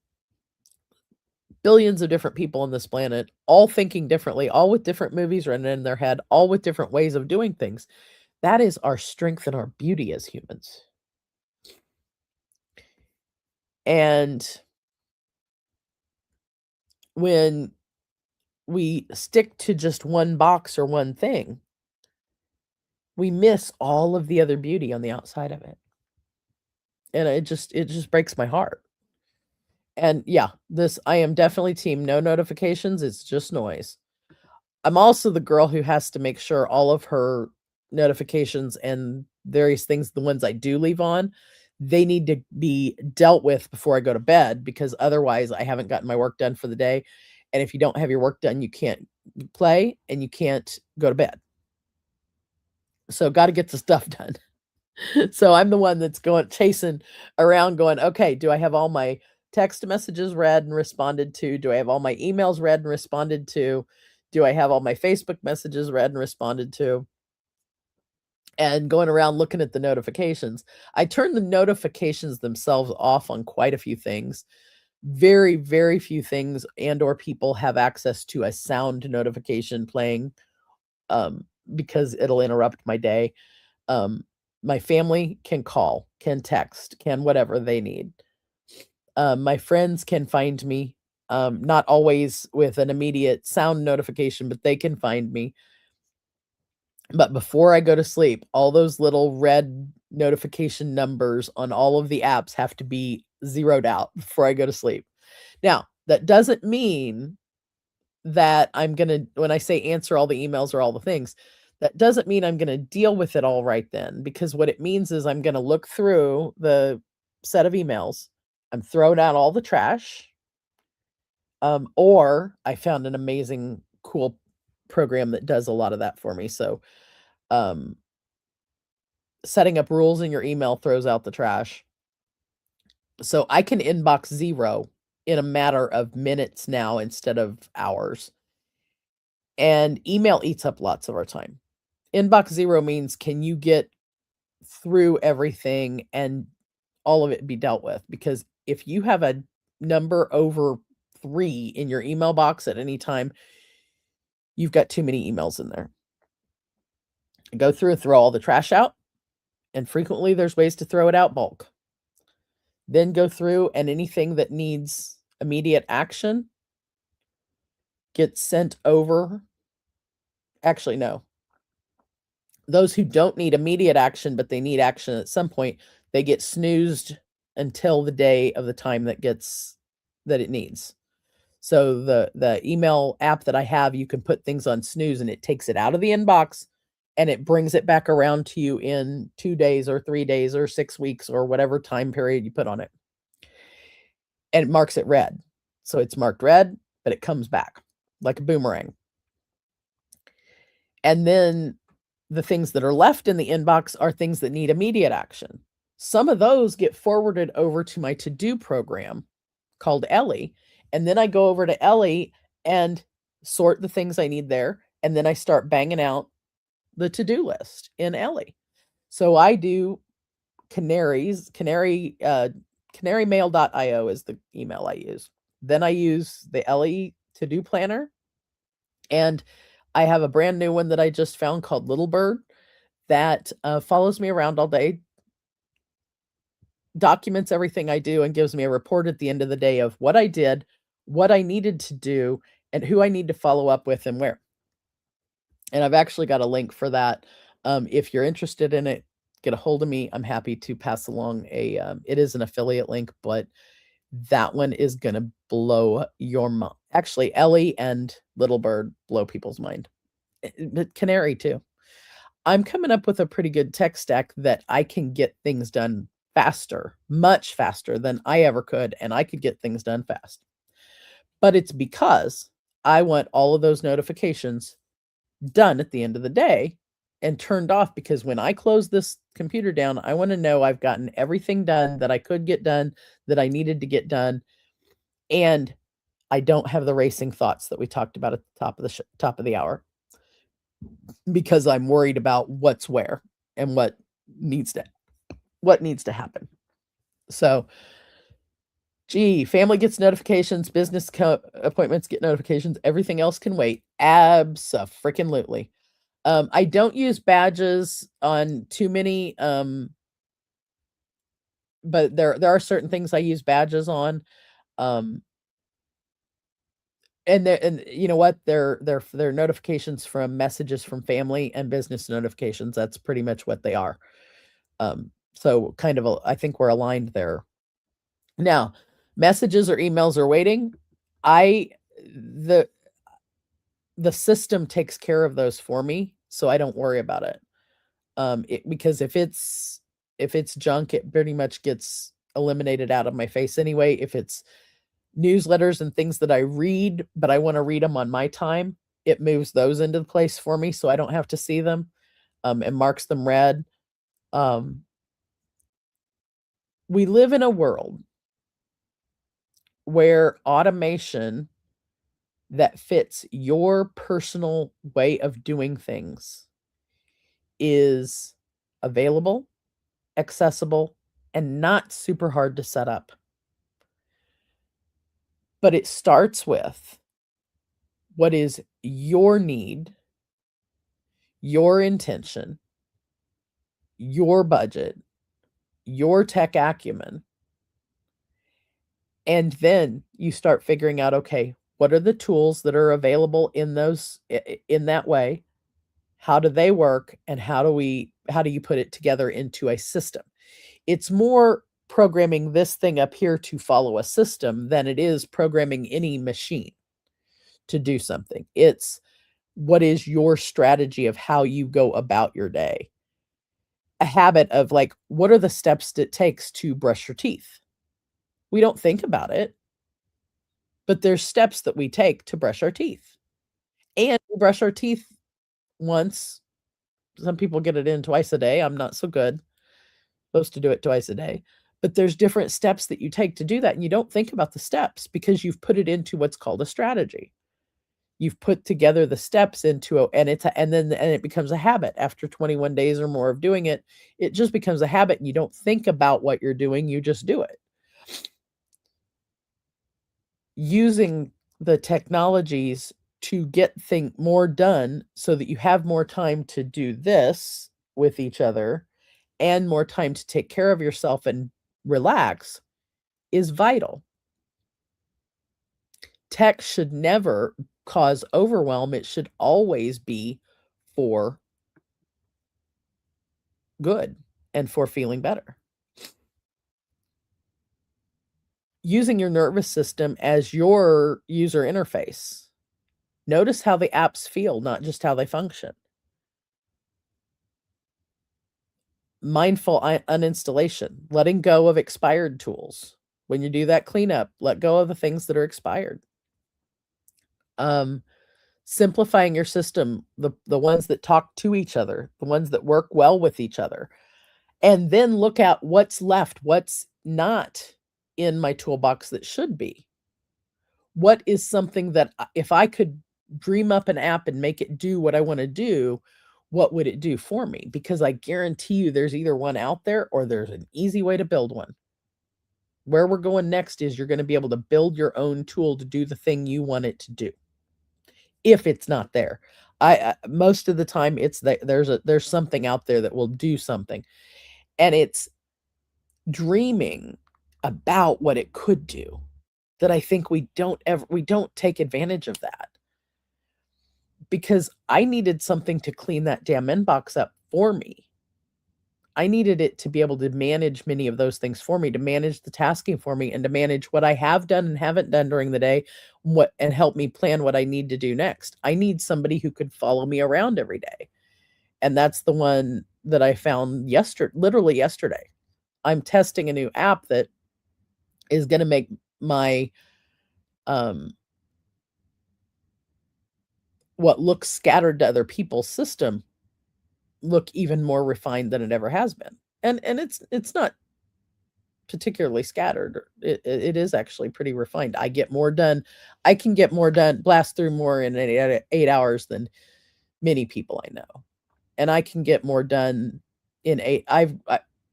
billions of different people on this planet, all thinking differently, all with different movies running in their head, all with different ways of doing things, that is our strength and our beauty as humans. And when we stick to just one box or one thing, we miss all of the other beauty on the outside of it. And it just breaks my heart. And yeah, I am definitely team no notifications, it's just noise. I'm also the girl who has to make sure all of her notifications and various things, the ones I do leave on, they need to be dealt with before I go to bed because otherwise I haven't gotten my work done for the day. And if you don't have your work done, you can't play and you can't go to bed. So got to get the stuff done. So I'm the one that's chasing around going, okay, do I have all my text messages read and responded to? Do I have all my emails read and responded to? Do I have all my Facebook messages read and responded to? And going around looking at the notifications. I turn the notifications themselves off on quite a few things. Very, very few things and or people have access to a sound notification playing because it'll interrupt my day. My family can call, can text, can whatever they need. My friends can find me, not always with an immediate sound notification, but they can find me. But before I go to sleep, all those little red notification numbers on all of the apps have to be zeroed out before I go to sleep. Now, that doesn't mean that I'm gonna when I say answer all the emails or all the things, that doesn't mean I'm gonna deal with it all right then, because what it means is I'm gonna look through the set of emails, I'm throwing out all the trash, or I found an amazing, cool program that does a lot of that for me. So, setting up rules in your email throws out the trash. So I can inbox 0 in a matter of minutes now instead of hours. And email eats up lots of our time. Inbox 0 means can you get through everything and all of it be dealt with? Because if you have a number over 3 in your email box at any time, you've got too many emails in there. Go through and throw all the trash out, and frequently there's ways to throw it out bulk. Then go through, and anything that needs immediate action gets sent over. Actually, no. Those who don't need immediate action, but they need action at some point, they get snoozed until the day of the time that it needs. So the email app that I have, you can put things on snooze and it takes it out of the inbox and it brings it back around to you in 2 days or 3 days or 6 weeks or whatever time period you put on it. And it marks it red. So it's marked red, but it comes back like a boomerang. And then the things that are left in the inbox are things that need immediate action. Some of those get forwarded over to my to-do program called Ellie. And then I go over to Ellie and sort the things I need there. And then I start banging out the to-do list in Ellie. So I do canarymail.io is the email I use. Then I use the Ellie to-do planner. And I have a brand new one that I just found called Little Bird that follows me around all day, documents everything I do, and gives me a report at the end of the day of what I did, what I needed to do, and who I need to follow up with and where. And I've actually got a link for that. If you're interested in it, get a hold of me. I'm happy to pass along it is an affiliate link, but that one is going to blow your mind. Actually, Ellie and Little Bird blow people's mind. But Canary too. I'm coming up with a pretty good tech stack that I can get things done faster, much faster than I ever could, and I could get things done fast. But it's because I want all of those notifications done at the end of the day and turned off, because when I close this computer down, I want to know I've gotten everything done that I could get done, that I needed to get done, and I don't have the racing thoughts that we talked about at the top of the hour, because I'm worried about what's where and what needs to happen. So, family gets notifications, business appointments get notifications, everything else can wait. Abso-freaking-lutely. I don't use badges on too many, but there are certain things I use badges on. And you know what? They're notifications from messages from family and business notifications. That's pretty much what they are. So kind of, I think we're aligned there. Now, messages or emails are waiting. The system takes care of those for me, so I don't worry about it. Because if it's junk, it pretty much gets eliminated out of my face anyway. If it's newsletters and things that I read, but I want to read them on my time, it moves those into place for me so I don't have to see them, and marks them red. We live in a world where automation that fits your personal way of doing things is available, accessible, and not super hard to set up. But it starts with what is your need, your intention, your budget, your tech acumen. And then you start figuring out, okay, what are the tools that are available in that way? How do they work? And how do you put it together into a system? It's more programming this thing up here to follow a system than it is programming any machine to do something. It's what is your strategy of how you go about your day? A habit of, like, what are the steps it takes to brush your teeth? We don't think about it, but there's steps that we take to brush our teeth. And we brush our teeth once. Some people get it in twice a day. I'm not so good. Supposed to do it twice a day. But there's different steps that you take to do that, and you don't think about the steps because you've put it into what's called a strategy. You've put together the steps into and it becomes a habit. After 21 days or more of doing it, it just becomes a habit, and you don't think about what you're doing, you just do it. using the technologies to get more done so that you have more time to do this with each other and more time to take care of yourself and relax is vital. Tech should never cause overwhelm. It should always be for good and for feeling better. Using your nervous system as your user interface. Notice how the apps feel, not just how they function. Mindful uninstallation, letting go of expired tools. When you do that cleanup, let go of the things that are expired. Simplifying your system, the ones that talk to each other, the ones that work well with each other. And then look at what's left, what's not in my toolbox that should be. What is something that if I could dream up an app and make it do what I want to do, what would it do for me? Because I guarantee you there's either one out there or there's an easy way to build one. Where we're going next is you're going to be able to build your own tool to do the thing you want it to do. If it's not there. I most of the time it's there's something out there that will do something. And it's dreaming about what it could do that I think we don't take advantage of that. Because I needed something to clean that damn inbox up for me. I needed it to be able to manage many of those things for me, to manage the tasking for me, and to manage what I have done and haven't done during the day, and help me plan what I need to do next. I need somebody who could follow me around every day. And that's the one that I found literally yesterday. I'm testing a new app that is going to make my what looks scattered to other people's system look even more refined than it ever has been. And it's not particularly scattered. It is actually pretty refined. I get more done. I can get more done, blast through more in 8 hours than many people I know. And I can get more done in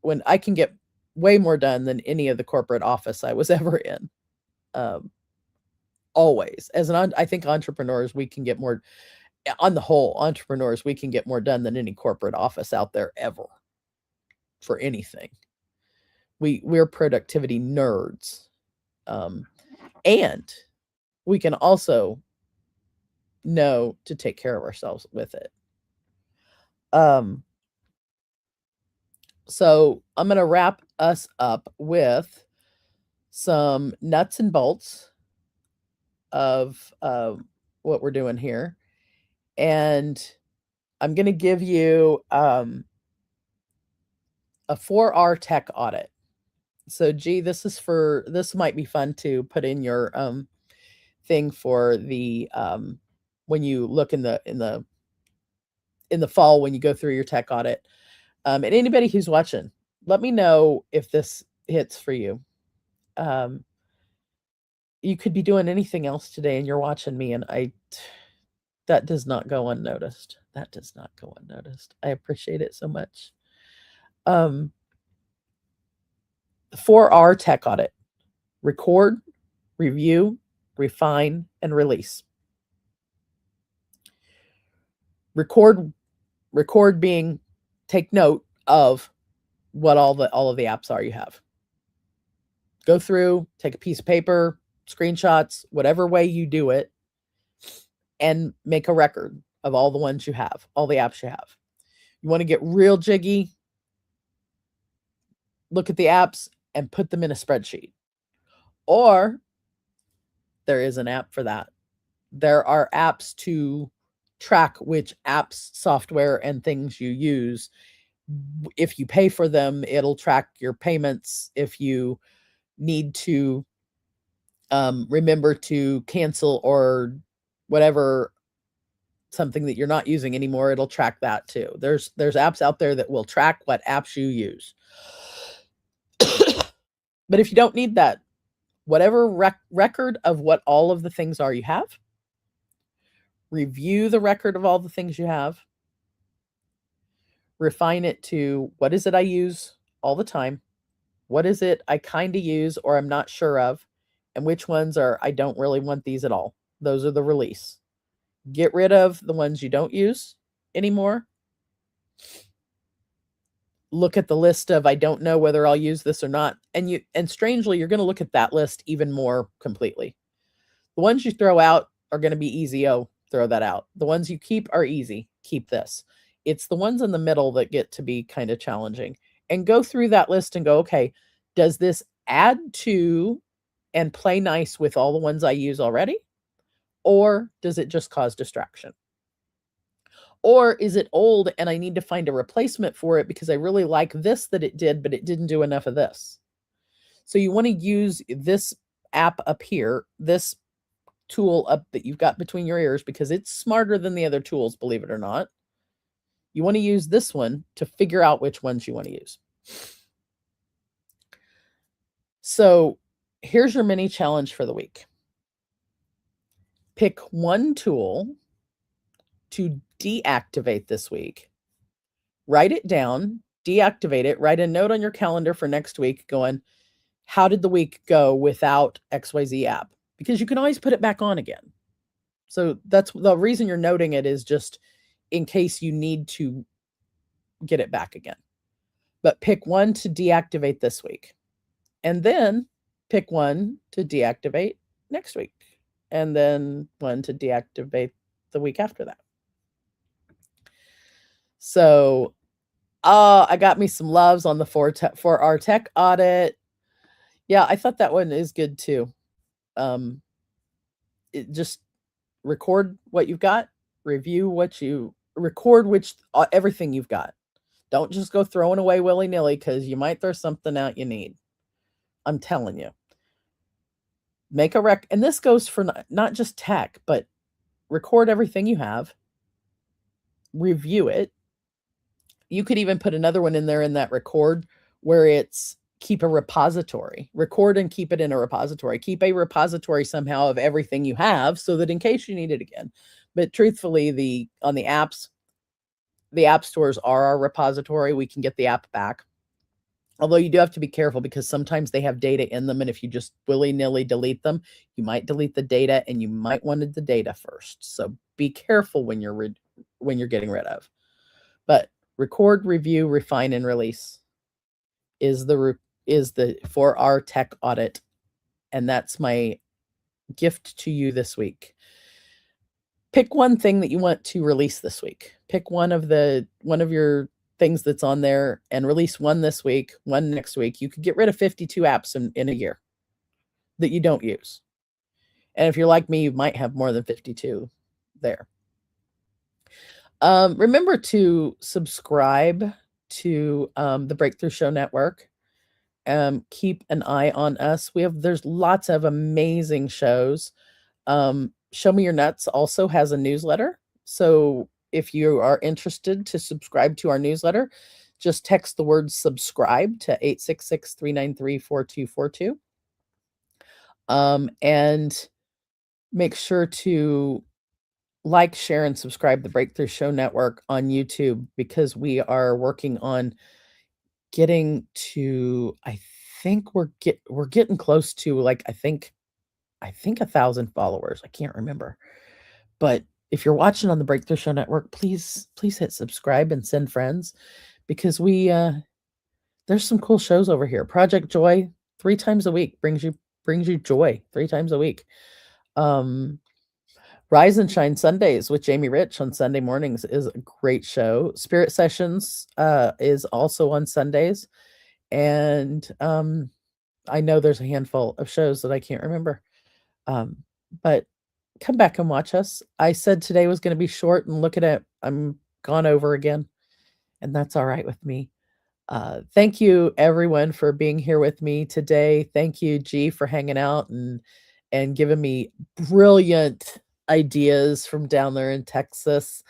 when I can get way more done than any of the corporate office I was ever in. Always. I think entrepreneurs, we can get more, on the whole, entrepreneurs, we can get more done than any corporate office out there ever for anything. We're productivity nerds. And we can also know to take care of ourselves with it. So I'm going to wrap us up with some nuts and bolts of what we're doing here. And I'm going to give you a 4R tech audit. So, this might be fun to put in your thing for the when you look in the fall when you go through your tech audit. And anybody who's watching, let me know if this hits for you. You could be doing anything else today and you're watching me, and that does not go unnoticed. That does not go unnoticed. I appreciate it so much. 4R tech audit: record, review, refine, and release. Record being take note of what all of the apps are you have. Go through, take a piece of paper, screenshots, whatever way you do it, and make a record of all the ones you have, all the apps you have. You want to get real jiggy? Look at the apps and put them in a spreadsheet. Or there is an app for that. There are apps to track which apps, software, and things you use. If you pay for them, it'll track your payments. If you need to remember to cancel or whatever, something that you're not using anymore, it'll track that too. There's apps out there that will track what apps you use. But if you don't need that, whatever record of what all of the things are you have, review the record of all the things you have, refine it to what is it I use all the time, what is it I kind of use or I'm not sure of, and which ones are, I don't really want these at all. Those are the release. Get rid of the ones you don't use anymore. Look at the list of, I don't know whether I'll use this or not. And strangely, you're going to look at that list even more completely. The ones you throw out are going to be easy. Oh, throw that out. The ones you keep are easy. Keep this. It's the ones in the middle that get to be kind of challenging. And go through that list and go, okay, does this add to and play nice with all the ones I use already? Or does it just cause distraction? Or is it old and I need to find a replacement for it because I really like this that it did, but it didn't do enough of this? So you want to use this app up here, this tool up that you've got between your ears, because it's smarter than the other tools, believe it or not. You want to use this one to figure out which ones you want to use. So here's your mini challenge for the week. Pick one tool to deactivate this week. Write it down, deactivate it, write a note on your calendar for next week going, how did the week go without XYZ app? Because you can always put it back on again. So that's the reason you're noting it, is just in case you need to get it back again. But pick one to deactivate this week. And then pick one to deactivate next week. And then one to deactivate the week after that. So I got me some loves on the for our tech audit. Yeah, I thought that one is good too. Just record what you've got, review what you record, everything you've got. Don't just go throwing away willy-nilly, because you might throw something out you need. I'm telling you. Make a and this goes for not just tech, but record everything you have, review it. You could even put another one in there in that record where it's keep a repository. Record and keep it in a repository. Keep a repository somehow of everything you have so that in case you need it again. But truthfully, on the apps, the app stores are our repository. We can get the app back. Although you do have to be careful, because sometimes they have data in them, and if you just willy-nilly delete them, you might delete the data, and you might want the data first. So be careful when you're getting rid of. But record, review, refine, and release is the for our tech audit, and that's my gift to you this week. Pick one thing that you want to release this week. Pick one of your things that's on there and release one this week, one next week. You could get rid of 52 apps in a year that you don't use. And if you're like me, you might have more than 52 there. Remember to subscribe to the Breakthrough Show Network. Keep an eye on us. There's lots of amazing shows. Show Me Your Nuts also has a newsletter. So if you are interested to subscribe to our newsletter, just text the word subscribe to 866-393-4242. And make sure to like, share, and subscribe the Breakthrough Show Network on YouTube, because we are working on getting to, I think we're getting close to, like, I think 1,000 followers. I can't remember. But if you're watching on the Breakthrough Show Network, please hit subscribe and send friends, because there's some cool shows over here. Project Joy, 3 times a week brings you joy 3 times a week. Rise and Shine Sundays with Jamie Rich on Sunday mornings is a great show. Spirit Sessions is also on Sundays. And I know there's a handful of shows that I can't remember. But come back and watch us. I said today was going to be short, and look at it. I'm gone over again. And that's all right with me. Thank you, everyone, for being here with me today. Thank you, G, for hanging out and giving me brilliant ideas from down there in Texas.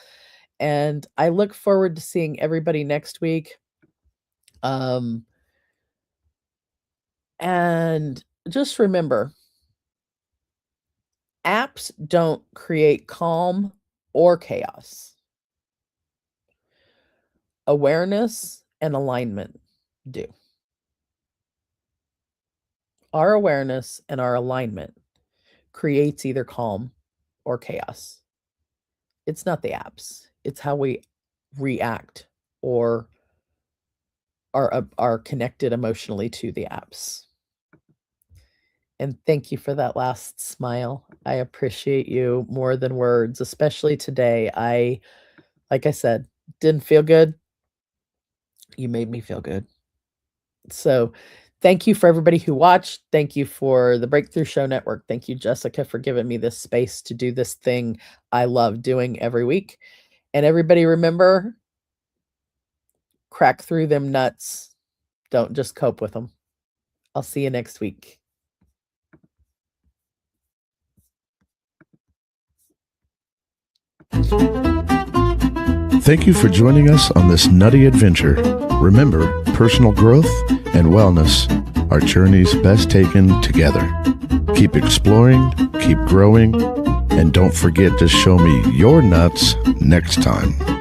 And I look forward to seeing everybody next week. And just remember, apps don't create calm or chaos. Awareness and alignment do. Our awareness and our alignment creates either calm or chaos. It's not the apps, it's how we react or are connected emotionally to the apps. And thank you for that last smile. I appreciate you more than words, especially today. Like I said, didn't feel good. You made me feel good. So, thank you for everybody who watched. Thank you for the Breakthrough Show Network. Thank you, Jessica, for giving me this space to do this thing I love doing every week. And everybody remember, crack through them nuts. Don't just cope with them. I'll see you next week. Thank you for joining us on this nutty adventure. Remember, personal growth and wellness are journeys best taken together. Keep exploring, keep growing, and don't forget to show me your nuts next time.